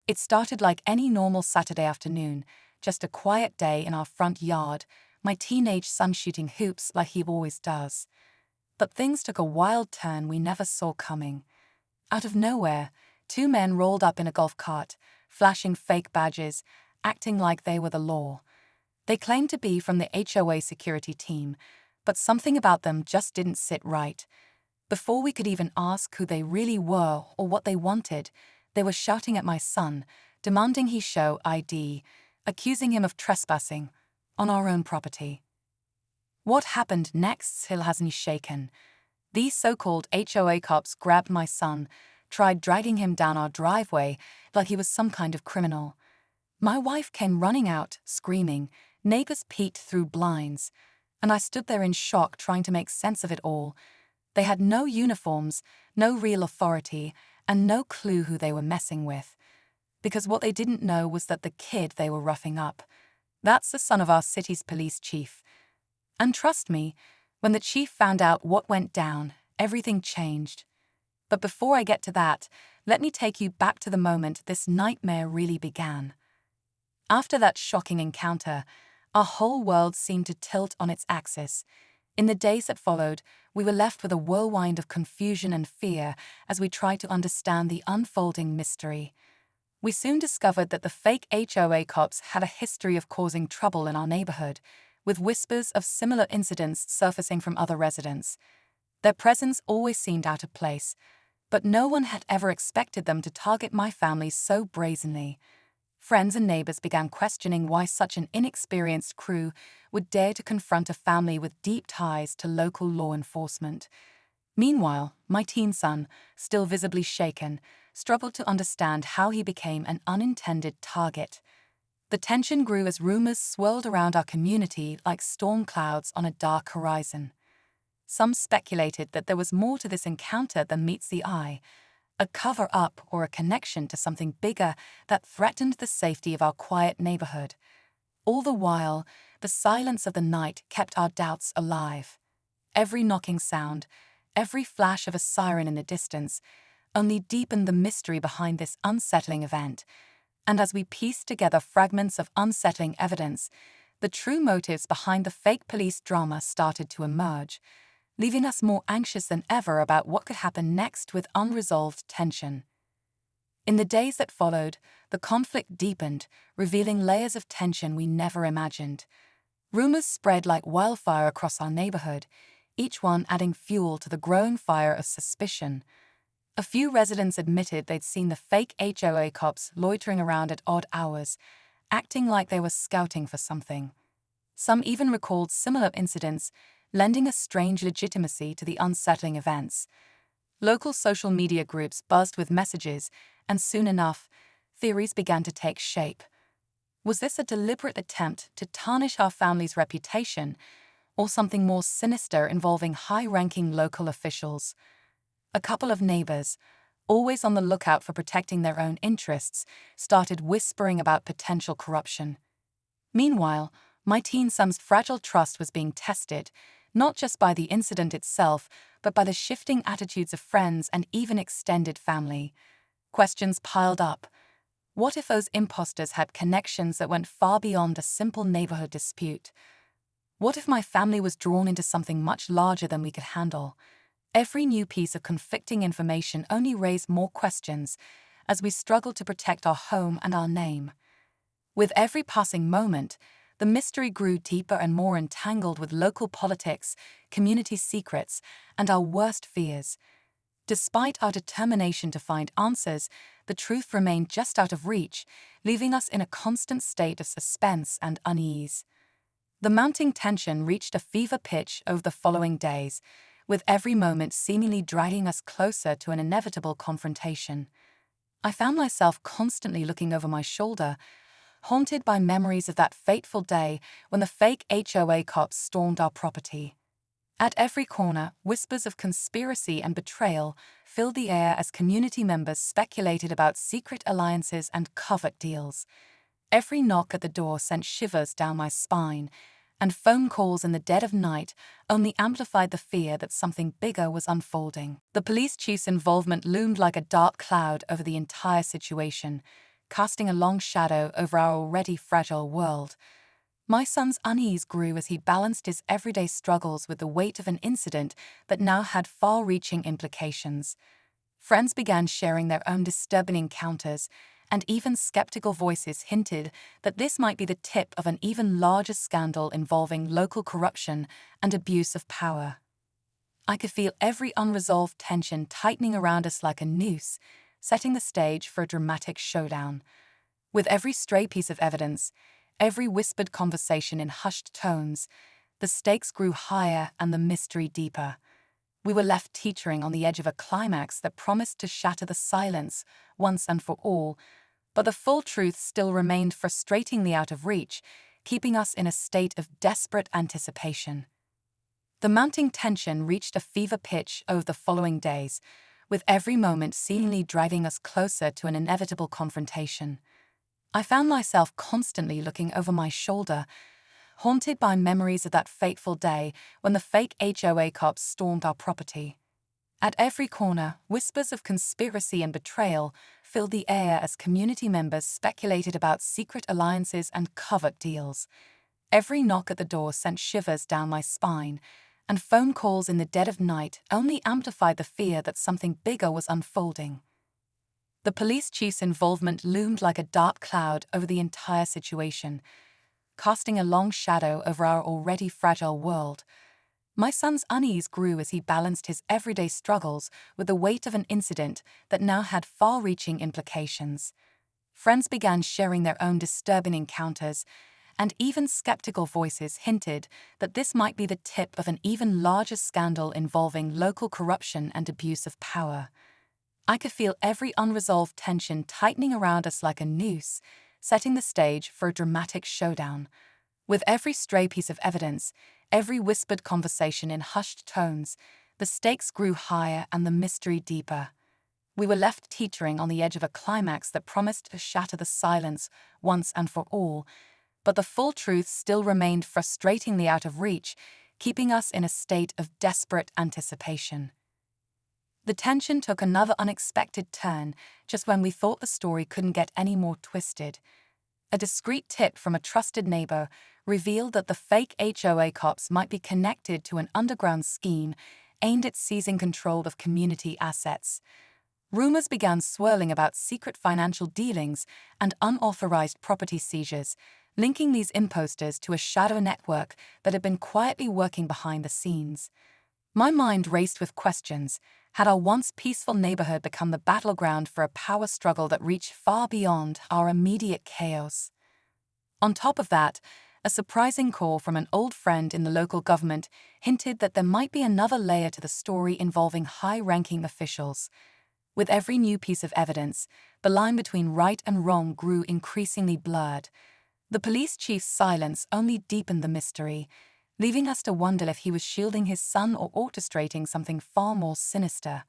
It started like any normal Saturday afternoon, just a quiet day in our front yard, my teenage son shooting hoops like he always does. But things took a wild turn we never saw coming. Out of nowhere, two men rolled up in a golf cart, flashing fake badges, acting like they were the law. They claimed to be from the HOA security team, but something about them just didn't sit right. Before we could even ask who they really were or what they wanted, they were shouting at my son, demanding he show ID, accusing him of trespassing on our own property. What happened next still has me shaken. These so-called HOA cops grabbed my son, tried dragging him down our driveway like he was some kind of criminal. My wife came running out, screaming, neighbors peeked through blinds, and I stood there in shock trying to make sense of it all. They had no uniforms, no real authority, and no clue who they were messing with. Because what they didn't know was that the kid they were roughing up, that's the son of our city's police chief. And trust me, when the chief found out what went down, everything changed. But before I get to that, let me take you back to the moment this nightmare really began. After that shocking encounter, our whole world seemed to tilt on its axis. In the days that followed, we were left with a whirlwind of confusion and fear as we tried to understand the unfolding mystery. We soon discovered that the fake HOA cops had a history of causing trouble in our neighborhood, with whispers of similar incidents surfacing from other residents. Their presence always seemed out of place, but no one had ever expected them to target my family so brazenly. Friends and neighbors began questioning why such an inexperienced crew would dare to confront a family with deep ties to local law enforcement. Meanwhile, my teen son, still visibly shaken, struggled to understand how he became an unintended target. The tension grew as rumors swirled around our community like storm clouds on a dark horizon. Some speculated that there was more to this encounter than meets the eye, a cover-up or a connection to something bigger that threatened the safety of our quiet neighborhood. All the while, the silence of the night kept our doubts alive. Every knocking sound, every flash of a siren in the distance, only deepened the mystery behind this unsettling event. And as we pieced together fragments of unsettling evidence, the true motives behind the fake police drama started to emerge, leaving us more anxious than ever about what could happen next with unresolved tension. In the days that followed, the conflict deepened, revealing layers of tension we never imagined. Rumors spread like wildfire across our neighborhood, each one adding fuel to the growing fire of suspicion. A few residents admitted they'd seen the fake HOA cops loitering around at odd hours, acting like they were scouting for something. Some even recalled similar incidents, lending a strange legitimacy to the unsettling events. Local social media groups buzzed with messages, and soon enough, theories began to take shape. Was this a deliberate attempt to tarnish our family's reputation, or something more sinister involving high-ranking local officials? A couple of neighbors, always on the lookout for protecting their own interests, started whispering about potential corruption. Meanwhile, my teen son's fragile trust was being tested, not just by the incident itself, but by the shifting attitudes of friends and even extended family. Questions piled up. What if those imposters had connections that went far beyond a simple neighborhood dispute? What if my family was drawn into something much larger than we could handle? Every new piece of conflicting information only raised more questions as we struggled to protect our home and our name. With every passing moment, the mystery grew deeper and more entangled with local politics, community secrets, and our worst fears. Despite our determination to find answers, the truth remained just out of reach, leaving us in a constant state of suspense and unease. The mounting tension reached a fever pitch over the following days, with every moment seemingly dragging us closer to an inevitable confrontation. I found myself constantly looking over my shoulder, haunted by memories of that fateful day when the fake HOA cops stormed our property. At every corner, whispers of conspiracy and betrayal filled the air as community members speculated about secret alliances and covert deals. Every knock at the door sent shivers down my spine, and phone calls in the dead of night only amplified the fear that something bigger was unfolding. The police chief's involvement loomed like a dark cloud over the entire situation, casting a long shadow over our already fragile world. My son's unease grew as he balanced his everyday struggles with the weight of an incident that now had far-reaching implications. Friends began sharing their own disturbing encounters, and even skeptical voices hinted that this might be the tip of an even larger scandal involving local corruption and abuse of power. I could feel every unresolved tension tightening around us like a noose, setting the stage for a dramatic showdown. With every stray piece of evidence, every whispered conversation in hushed tones, the stakes grew higher and the mystery deeper. We were left teetering on the edge of a climax that promised to shatter the silence once and for all, but the full truth still remained frustratingly out of reach, keeping us in a state of desperate anticipation. The mounting tension reached a fever pitch over the following days, with every moment seemingly driving us closer to an inevitable confrontation. I found myself constantly looking over my shoulder, haunted by memories of that fateful day when the fake HOA cops stormed our property. At every corner, whispers of conspiracy and betrayal filled the air as community members speculated about secret alliances and covert deals. Every knock at the door sent shivers down my spine, and phone calls in the dead of night only amplified the fear that something bigger was unfolding. The police chief's involvement loomed like a dark cloud over the entire situation, casting a long shadow over our already fragile world. My son's unease grew as he balanced his everyday struggles with the weight of an incident that now had far-reaching implications. Friends began sharing their own disturbing encounters, and even skeptical voices hinted that this might be the tip of an even larger scandal involving local corruption and abuse of power. I could feel every unresolved tension tightening around us like a noose, setting the stage for a dramatic showdown. With every stray piece of evidence, every whispered conversation in hushed tones, the stakes grew higher and the mystery deeper. We were left teetering on the edge of a climax that promised to shatter the silence once and for all, but the full truth still remained frustratingly out of reach, keeping us in a state of desperate anticipation. The tension took another unexpected turn just when we thought the story couldn't get any more twisted. A discreet tip from a trusted neighbor revealed that the fake HOA cops might be connected to an underground scheme aimed at seizing control of community assets. Rumors began swirling about secret financial dealings and unauthorized property seizures, linking these imposters to a shadow network that had been quietly working behind the scenes. My mind raced with questions. Had our once peaceful neighborhood become the battleground for a power struggle that reached far beyond our immediate chaos? On top of that, a surprising call from an old friend in the local government hinted that there might be another layer to the story involving high-ranking officials. With every new piece of evidence, the line between right and wrong grew increasingly blurred. The police chief's silence only deepened the mystery, leaving us to wonder if he was shielding his son or orchestrating something far more sinister.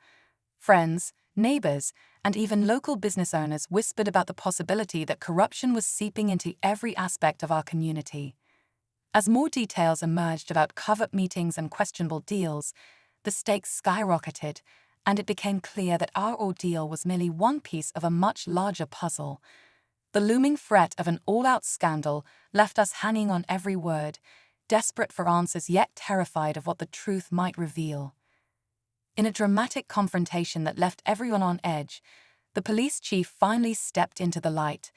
Friends, neighbors, and even local business owners whispered about the possibility that corruption was seeping into every aspect of our community. As more details emerged about covert meetings and questionable deals, the stakes skyrocketed, and it became clear that our ordeal was merely one piece of a much larger puzzle. The looming threat of an all-out scandal left us hanging on every word, desperate for answers yet terrified of what the truth might reveal. In a dramatic confrontation that left everyone on edge, the police chief finally stepped into the light.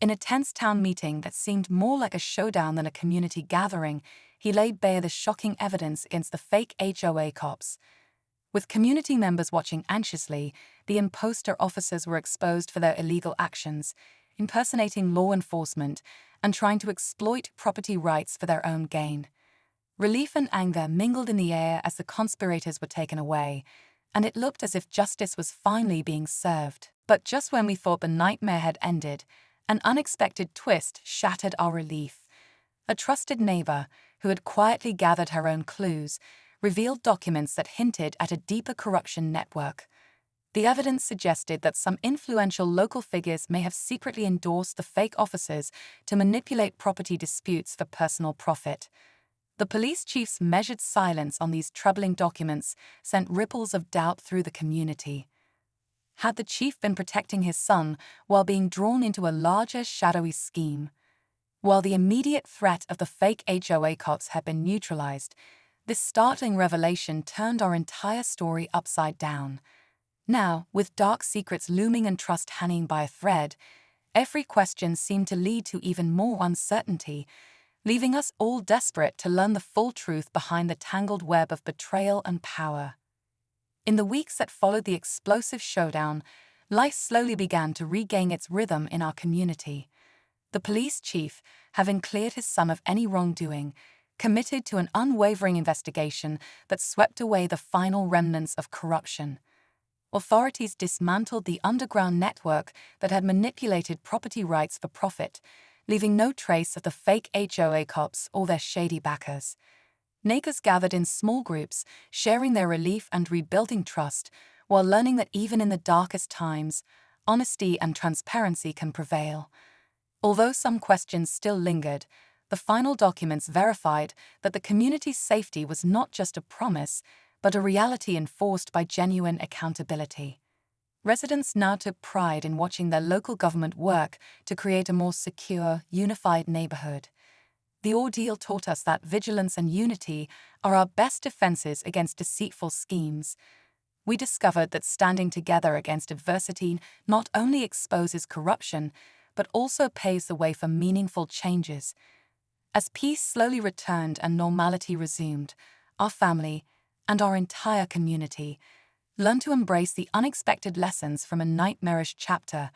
In a tense town meeting that seemed more like a showdown than a community gathering, he laid bare the shocking evidence against the fake HOA cops. With community members watching anxiously, the imposter officers were exposed for their illegal actions, impersonating law enforcement and trying to exploit property rights for their own gain. Relief and anger mingled in the air as the conspirators were taken away, and it looked as if justice was finally being served. But just when we thought the nightmare had ended, an unexpected twist shattered our relief. A trusted neighbor, who had quietly gathered her own clues, revealed documents that hinted at a deeper corruption network. The evidence suggested that some influential local figures may have secretly endorsed the fake officers to manipulate property disputes for personal profit. The police chief's measured silence on these troubling documents sent ripples of doubt through the community. Had the chief been protecting his son while being drawn into a larger, shadowy scheme? While the immediate threat of the fake HOA cops had been neutralized, this startling revelation turned our entire story upside down. Now, with dark secrets looming and trust hanging by a thread, every question seemed to lead to even more uncertainty, leaving us all desperate to learn the full truth behind the tangled web of betrayal and power. In the weeks that followed the explosive showdown, life slowly began to regain its rhythm in our community. The police chief, having cleared his son of any wrongdoing, committed to an unwavering investigation that swept away the final remnants of corruption. Authorities dismantled the underground network that had manipulated property rights for profit, leaving no trace of the fake HOA cops or their shady backers. Neighbors gathered in small groups, sharing their relief and rebuilding trust, while learning that even in the darkest times, honesty and transparency can prevail. Although some questions still lingered, the final documents verified that the community's safety was not just a promise, but a reality enforced by genuine accountability. Residents now took pride in watching their local government work to create a more secure, unified neighborhood. The ordeal taught us that vigilance and unity are our best defenses against deceitful schemes. We discovered that standing together against adversity not only exposes corruption, but also paves the way for meaningful changes. As peace slowly returned and normality resumed, our family, and our entire community, learned to embrace the unexpected lessons from a nightmarish chapter,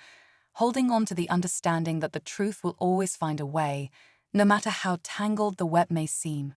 holding on to the understanding that the truth will always find a way, no matter how tangled the web may seem.